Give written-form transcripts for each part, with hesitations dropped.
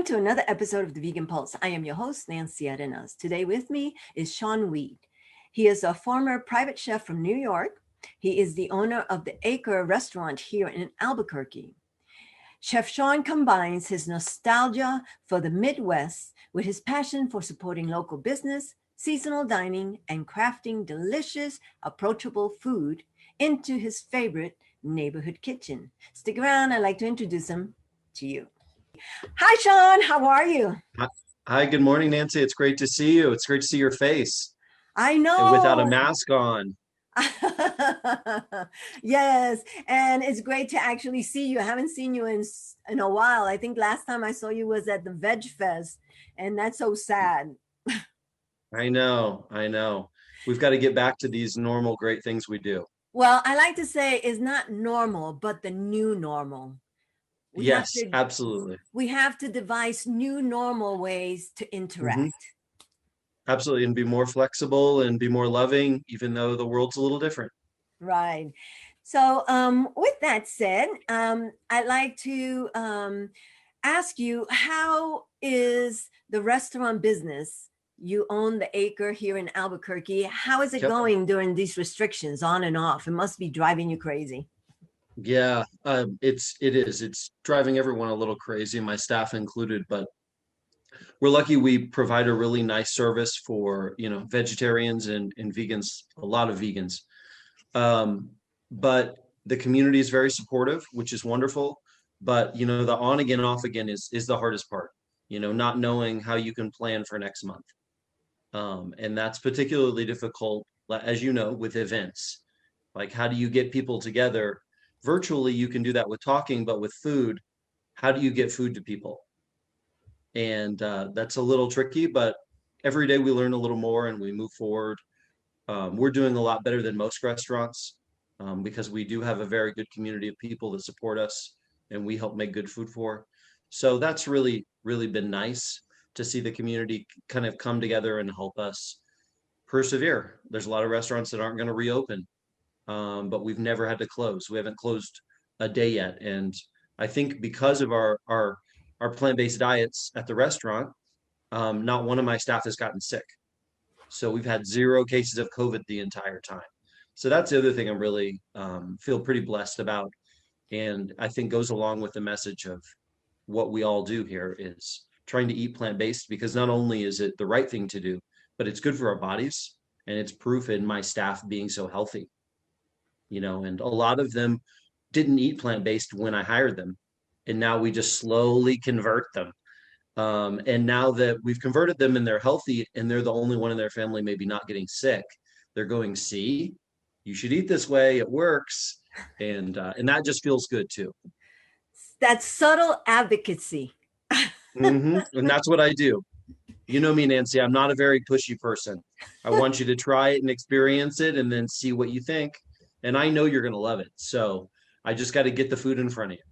to another episode of the Vegan Pulse. I am your host, Nancy Arenas. Today with me is Shawn. He is a former private chef from New York. He is the owner of the Acre restaurant here in Albuquerque. Chef Shawn combines his nostalgia for the Midwest with his passion for supporting local business, seasonal dining, and crafting delicious, approachable food into his favorite neighborhood kitchen. Stick around, I'd like to introduce him to you. Hi, Shawn. How are you? Hi, good morning, Nancy. It's great to see you. It's great to see your face I and without a know. mask on. Yes, and it's great to actually see you. I haven't seen you in a while. I think last time I saw you was at the Veg Fest, and that's so sad. I know, I know. We've got to get back to these normal, great things we do. Well, I like to say it's not normal, but the new normal. We have Yes, to absolutely. we have to devise new normal ways to Hmm. interact. Absolutely. And be more flexible and be more loving, even though the world's a little different. Right. So, with that said, I'd like to ask you, how is the restaurant business? You own the Acre here in Albuquerque. How is it Yep. going during these restrictions on and off? It must be driving you crazy. Yeah, it's driving everyone a little crazy, my staff included, but we're lucky we provide a really nice service for, vegetarians and vegans, a lot of vegans. Um, but the community is very supportive, which is wonderful. But the on again, off again is the hardest part. Not knowing how you can plan for next month, and that's particularly difficult, as you know, with events. Like, how do you get people together? Virtually, you can do that with talking, but with food, how do you get food to people? And that's a little tricky. But every day we learn a little more and we move forward. We're doing a lot better than most restaurants because we do have a very good community of people that support us and we help make good food for. So that's really, really been nice to see the community kind of come together and help us persevere. There's a lot of restaurants that aren't going to reopen, but we've never had to close. We haven't closed a day yet. And I think because of our plant-based diets at the restaurant, not one of my staff has gotten sick. So we've had zero cases of COVID the entire time. So that's the other thing I'm really feel pretty blessed about. And I think goes along with the message of what we all do here is trying to eat plant-based because not only is it the right thing to do, but it's good for our bodies. And it's proof in my staff being so healthy, and a lot of them didn't eat plant-based when I hired them. And now we just slowly convert them. And now that we've converted them and they're healthy and they're the only one in their family maybe not getting sick, they're going, see, you should eat this way. It works. And that just feels good too. That's subtle advocacy. And that's what I do. You know me, Nancy, I'm not a very pushy person. I want you to try it and experience it and then see what you think. And I know you're going to love it. So I just got to get the food in front of you.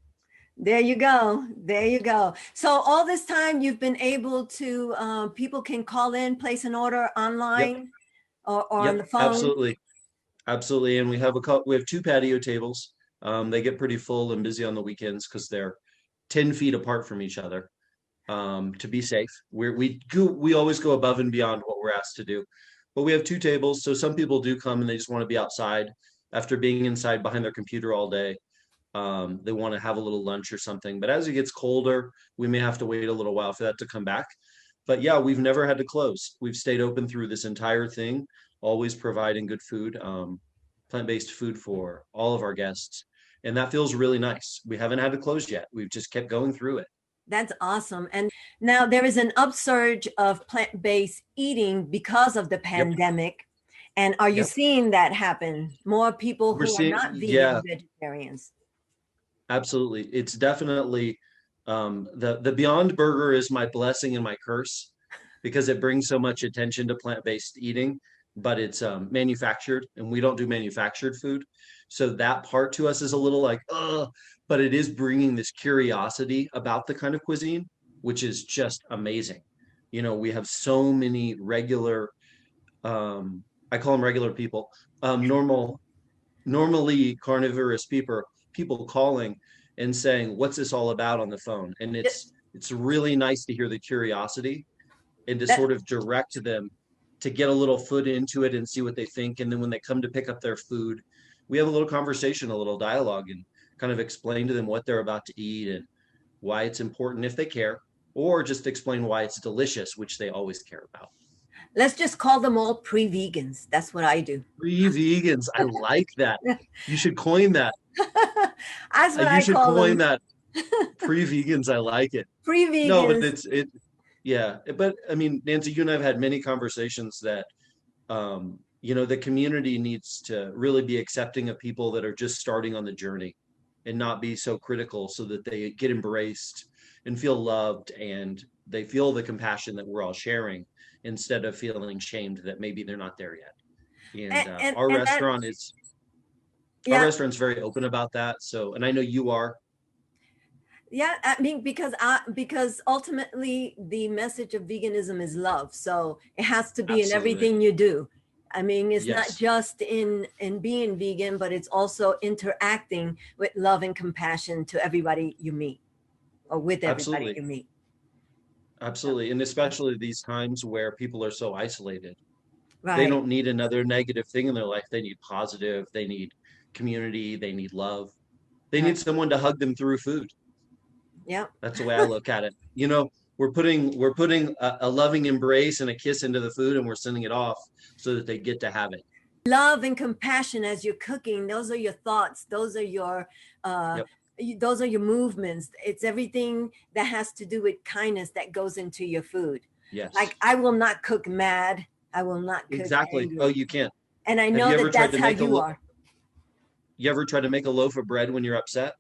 There you go. There you go. So all this time you've been able to, people can call in, place an order Yep. online or on the Yep. phone. Absolutely. Absolutely. And we have two patio tables. They get pretty full and busy on the weekends because they're 10 feet apart from each other. To be safe, we always go above and beyond what we're asked to do. But we have two tables, so some people do come and they just want to be outside after being inside behind their computer all day. They want to have a little lunch or something. But as it gets colder, we may have to wait a little while for that to come back. But yeah, we've never had to close. We've stayed open through this entire thing, always providing good food, plant-based food for all of our guests. And that feels really nice. We haven't had to close yet. We've just kept going through it. That's awesome. And now there is an upsurge of plant-based eating because of the Yep. pandemic. And are you Yep. seeing that happen? More people We're who are seeing, not yeah, vegan, vegetarians. absolutely. It's definitely the Beyond Burger is my blessing and my curse because it brings so much attention to plant-based eating, but it's manufactured and we don't do manufactured food. So that part to us is a little like, but it is bringing this curiosity about the kind of cuisine, which is just amazing. We have so many regular, I call them regular people, normally carnivorous people calling and saying, what's this all about on the phone? And Ju- it's it's really nice to hear the curiosity and to That sort of direct them to get a little foot into it and see what they think. And then when they come to pick up their food, we have a little conversation, a little dialogue, and kind of explain to them what they're about to eat and why it's important if they care, or just explain why it's delicious, which they always care about. let's just call them all pre-vegans. That's what I do. Pre-vegans, I like that. You should coin that. That's what You I should call coin them. that. Pre-vegans, I like it. No, but Pre-vegans. yeah. But I mean, Nancy, you and I have had many conversations that, the community needs to really be accepting of people that are just starting on the journey and not be so critical so that they get embraced and feel loved and they feel the compassion that we're all sharing instead of feeling shamed that maybe they're not there yet. And And, and, our and that, restaurant is our yeah, restaurant's very open about that. So, and I know you are. yeah. I mean, because ultimately the message of veganism is love. So it has to be in Absolutely. everything you do. I mean, it's not Yes, just in being vegan, but it's also interacting with love and compassion to everybody you meet, or with everybody absolutely. you meet. So, Absolutely. And especially these times where people are so isolated. They right. don't need another negative thing in their life. They need positive, they need community, they need love. They Right. need someone to hug them through food. Yeah. That's the way I look at it. We're putting a loving embrace and a kiss into the food and we're sending it off so that they get to have it. Love and compassion as you're cooking. Those are your thoughts. Uh, Yep. those are your movements. It's everything that has to do with kindness that goes into your food. Yes. Like I will not cook mad. I will not cook Exactly. Oh, angry. you can't. And I Have know you ever that tried that's to how make a you are. you ever tried to make a loaf of bread when you're upset?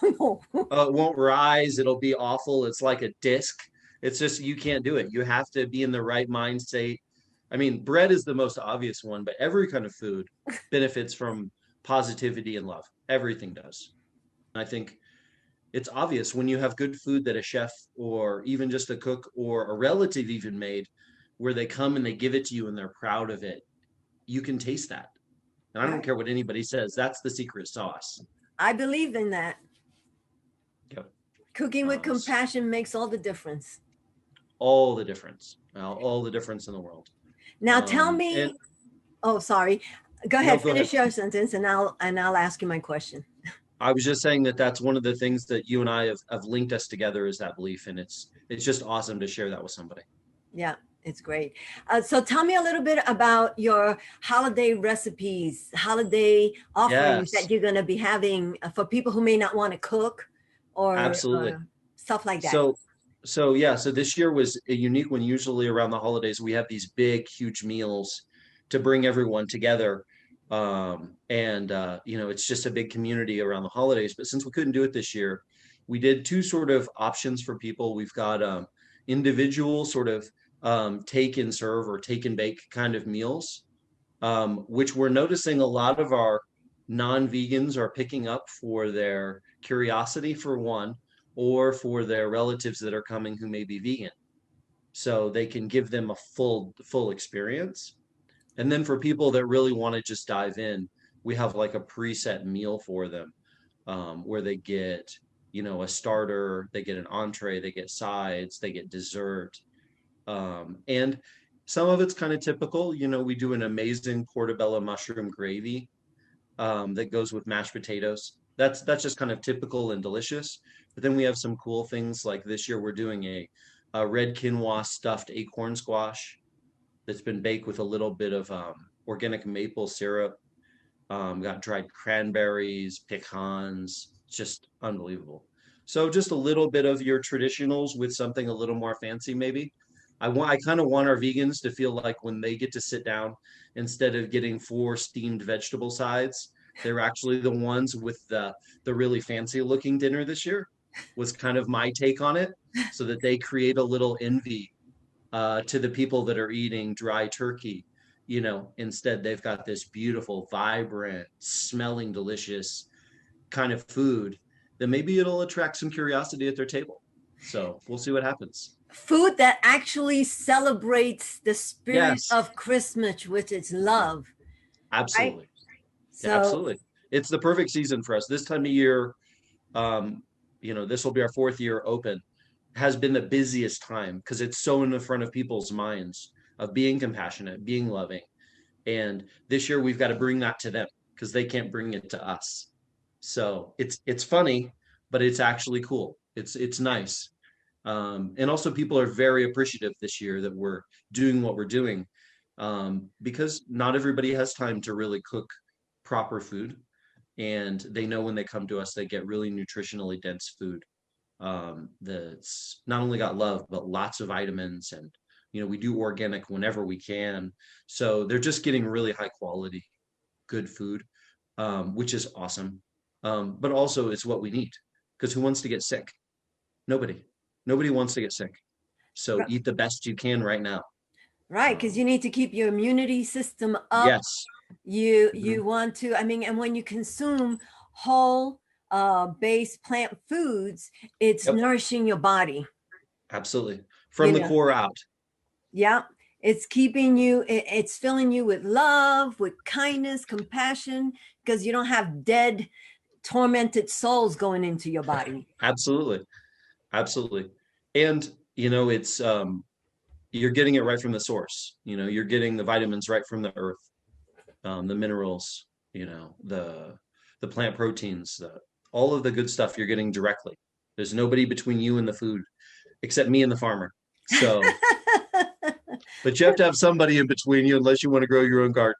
No. It won't rise. It'll be awful. It's like a disc. It's just you can't do it. You have to be in the right mind state. I mean, bread is the most obvious one, but every kind of food benefits from positivity and love. Everything does. I think it's obvious when you have good food that a chef or even just a cook or a relative even made, where they come and they give it to you and they're proud of it. You can taste that. And I don't Right. care what anybody says. That's the secret sauce. I believe in that. Yep. Cooking with Um, compassion makes all the difference. all the difference, all the difference in the world. Now tell And me, oh sorry. Go no, ahead, go ahead. finish your sentence and I'll ask you my question. I was just saying that that's one of the things that you and I have linked us together is that belief, and it's just awesome to share that with somebody. Yeah, it's great. So tell me a little bit about your holiday recipes, holiday offerings Yes, that you're going to be having for people who may not want to cook or absolutely. stuff like that. So, so this year was a unique one. Usually around the holidays, we have these big, huge meals to bring everyone together. And it's just a big community around the holidays. But since we couldn't do it this year, we did two sort of options for people. We've got individual sort of take and serve or take and bake kind of meals, which we're noticing a lot of our non-vegans are picking up for their curiosity for one, or for their relatives that are coming who may be vegan. So they can give them a full experience. And then for people that really want to just dive in, we have like a preset meal for them, where they get, a starter, they get an entree, they get sides, they get dessert. And some of it's kind of typical. We do an amazing portobello mushroom gravy that goes with mashed potatoes. That's just kind of typical and delicious. But then we have some cool things like this year we're doing a red quinoa stuffed acorn squash that's been baked with a little bit of organic maple syrup. Got dried cranberries, pecans, just unbelievable. So just a little bit of your traditionals with something a little more fancy, maybe. I kind of want our vegans to feel like when they get to sit down, instead of getting four steamed vegetable sides, they're actually the ones with the really fancy looking dinner this year. Was kind of my take on it, so that they create a little envy to the people that are eating dry turkey. Instead they've got this beautiful, vibrant, smelling, delicious kind of food that maybe it'll attract some curiosity at their table. So we'll see what happens. Food that actually celebrates the spirit Yes, of Christmas, which is love, right? absolutely. Yeah, So, absolutely. It's the perfect season for us this time of year. This will be our fourth year open. has been the busiest time because it's so in the front of people's minds of being compassionate, being loving. And this year we've got to bring that to them because they can't bring it to us. So it's funny, but it's actually cool. It's nice. And also people are very appreciative this year that we're doing what we're doing, because not everybody has time to really cook proper food. And they know when they come to us, they get really nutritionally dense food, that's not only got love, but lots of vitamins. And, we do organic whenever we can. So they're just getting really high quality, good food, which is awesome. But also it's what we need because who wants to get sick? Nobody. Nobody wants to get sick. So eat the best you can right now. Right, because you need to keep your immunity system up. Yes. You want to, I mean, and when you consume whole based plant foods, it's Yep. nourishing your body. Absolutely. From the core out. Yeah. It's keeping you, it's filling you with love, with kindness, compassion, because you don't have dead, tormented souls going into your body. Absolutely. Absolutely. And, it's, you're getting it right from the source. You're getting the vitamins right from the earth, the minerals, the plant proteins, all of the good stuff you're getting directly. There's nobody between you and the food except me and the farmer. So, but you have to have somebody in between you unless you want to grow your own garden.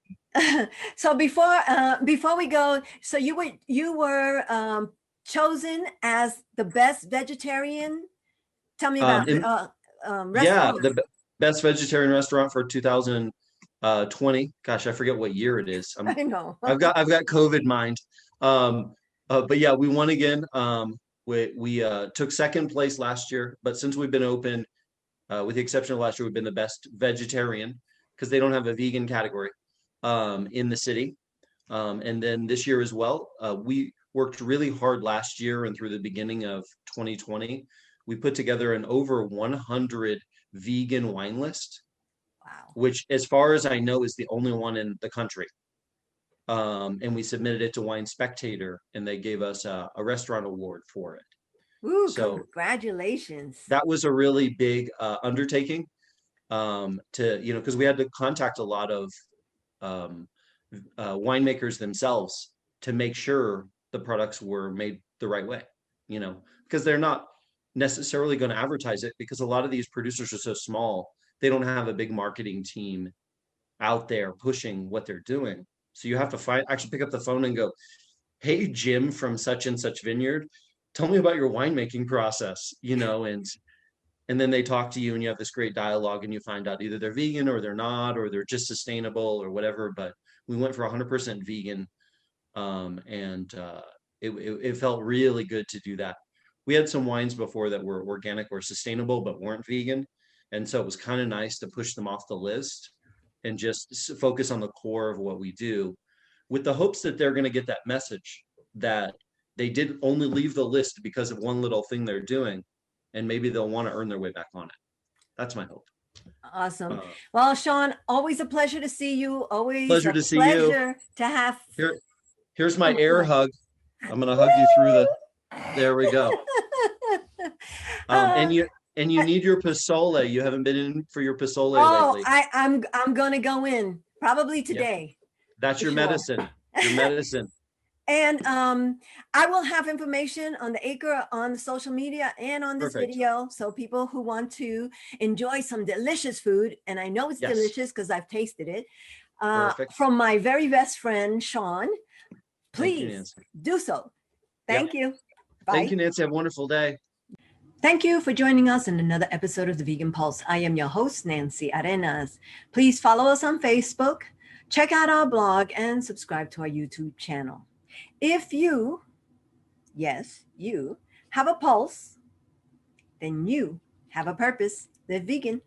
So before we go, so you were chosen as the best vegetarian. Tell me about In, yeah, restaurant. the best vegetarian restaurant for 2020. Gosh, I forget what year it is. I know. I've got COVID mind. But yeah, we won again. We took second place last year, but since we've been open, with the exception of last year, we've been the best vegetarian because they don't have a vegan category in the city. And then this year as well, we worked really hard last year and through the beginning of 2020. We put together an over 100 vegan wine list, Wow. which, as far as I know, is the only one in the country. And we submitted it to Wine Spectator, and they gave us a restaurant award for it. Ooh, So congratulations. that was a really big undertaking, because we had to contact a lot of um, winemakers themselves to make sure the products were made the right way, because they're not necessarily going to advertise it because a lot of these producers are so small. They don't have a big marketing team out there pushing what they're doing. So you have to actually pick up the phone and go, "Hey, Jim from such and such vineyard, tell me about your winemaking process," and then they talk to you and you have this great dialogue and you find out either they're vegan or they're not, or they're just sustainable or whatever. But we went for 100% vegan. And it felt really good to do that. We had some wines before that were organic or sustainable, but weren't vegan. And so it was kind of nice to push them off the list and just focus on the core of what we do with the hopes that they're going to get that message that they did only leave the list because of one little thing they're doing. And maybe they'll want to earn their way back on it. That's my hope. Awesome. Well, Shawn, always a pleasure to see you. Always Pleasure a to see you. pleasure to have. Here's my air hug. I'm going to hug you through the. There we go. And you need your pozole. You haven't been in for your pozole lately. I'm gonna go in probably today. Yeah. That's your medicine. Your medicine. And I will have information on the Acre on the social media and on this video. So people who want to enjoy some delicious food, and I know it's delicious because I've tasted it, from my very best friend, Shawn, please do so. Thank you. Bye. Thank you, Nancy. Have a wonderful day. Thank you for joining us in another episode of The Vegan Pulse. I am your host, Nancy Arenas. Please follow us on Facebook, check out our blog, and subscribe to our YouTube channel. If you, yes, you, have a pulse, then you have a purpose. Live vegan.